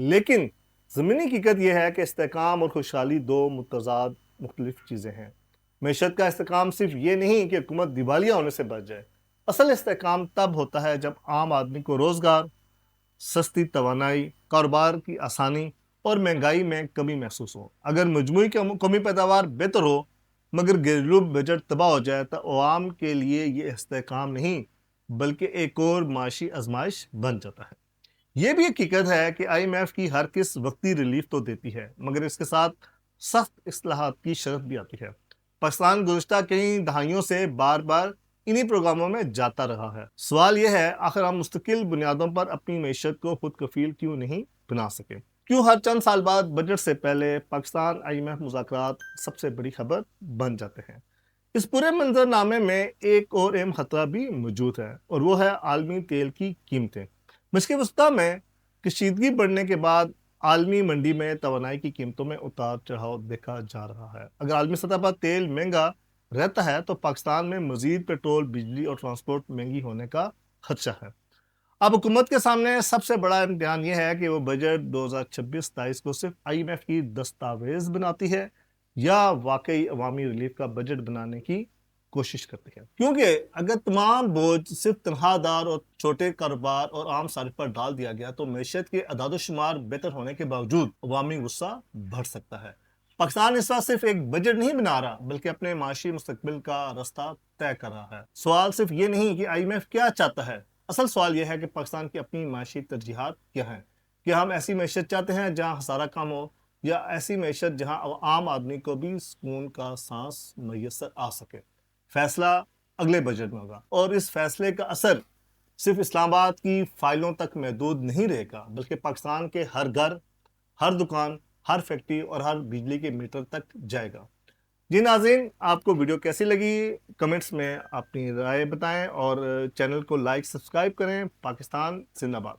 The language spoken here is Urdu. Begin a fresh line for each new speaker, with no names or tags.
لیکن ضمنی حقیقت یہ ہے کہ استحکام اور خوشحالی دو متضاد مختلف چیزیں ہیں۔ معیشت کا استحکام صرف یہ نہیں کہ حکومت دیوالیہ ہونے سے بچ جائے۔ اصل استحکام تب ہوتا ہے جب عام آدمی کو روزگار، سستی توانائی، کاروبار کی آسانی اور مہنگائی میں کمی محسوس ہو۔ اگر مجموعی قومی پیداوار بہتر ہو مگر گھریلو بجٹ تباہ ہو جائے تو عوام کے لیے یہ استحکام نہیں بلکہ ایک اور معاشی آزمائش بن جاتا ہے۔ یہ بھی حقیقت ہے کہ آئی ایم ایف کی ہر کس وقتی ریلیف تو دیتی ہے مگر اس کے ساتھ سخت اصلاحات کی شرط بھی آتی ہے۔ پاکستان گزشتہ کئی دہائیوں سے بار بار انہی پروگراموں میں جاتا رہا ہے۔ سوال یہ ہے آخر ہم مستقل بنیادوں پر اپنی معیشت کو خود کفیل کیوں نہیں بنا سکے؟ کیوں ہر چند سال بعد بجٹ سے پہلے پاکستان آئی ایم ایف مذاکرات سب سے بڑی خبر بن جاتے ہیں؟ اس پورے منظرنامے میں ایک اور اہم خطرہ بھی موجود ہے اور وہ ہے عالمی تیل کی قیمتیں۔ مشرق وسطیٰ میں کشیدگی بڑھنے کے بعد عالمی منڈی میں توانائی کی قیمتوں میں اتار چڑھاؤ دیکھا جا رہا ہے۔ اگر عالمی سطح پر تیل مہنگا رہتا ہے تو پاکستان میں مزید پیٹرول، بجلی اور ٹرانسپورٹ مہنگی ہونے کا خدشہ ہے۔ اب حکومت کے سامنے سب سے بڑا امتحان یہ ہے کہ وہ بجٹ 2026-27 کو صرف آئی ایم ایف کی دستاویز بناتی ہے یا واقعی عوامی ریلیف کا بجٹ بنانے کی کوشش کرتی ہے۔ کیونکہ اگر تمام بوجھ صرف تنخواہ دار اور چھوٹے کاروبار اور عام صارف پر ڈال دیا گیا تو معیشت کے اعداد و شمار بہتر ہونے کے باوجود عوامی غصہ بڑھ سکتا ہے۔ پاکستان اس وقت صرف ایک بجٹ نہیں بنا رہا بلکہ اپنے معاشی مستقبل کا راستہ طے کر رہا ہے۔ سوال صرف یہ نہیں کہ آئی ایم ایف کیا چاہتا ہے، اصل سوال یہ ہے کہ پاکستان کی اپنی معاشی ترجیحات کیا ہیں۔ کیا ہم ایسی معیشت چاہتے ہیں جہاں خسارہ کم ہو یا ایسی معیشت جہاں عام آدمی کو بھی سکون کا سانس میسر آ سکے؟ فیصلہ اگلے بجٹ میں ہوگا اور اس فیصلے کا اثر صرف اسلام آباد کی فائلوں تک محدود نہیں رہے گا بلکہ پاکستان کے ہر گھر، ہر دکان، ہر فیکٹری اور ہر بجلی کے میٹر تک جائے گا۔ جی ناظرین، آپ کو ویڈیو کیسی لگی کمنٹس میں اپنی رائے بتائیں اور چینل کو لائک سبسکرائب کریں۔ پاکستان زندہ باد۔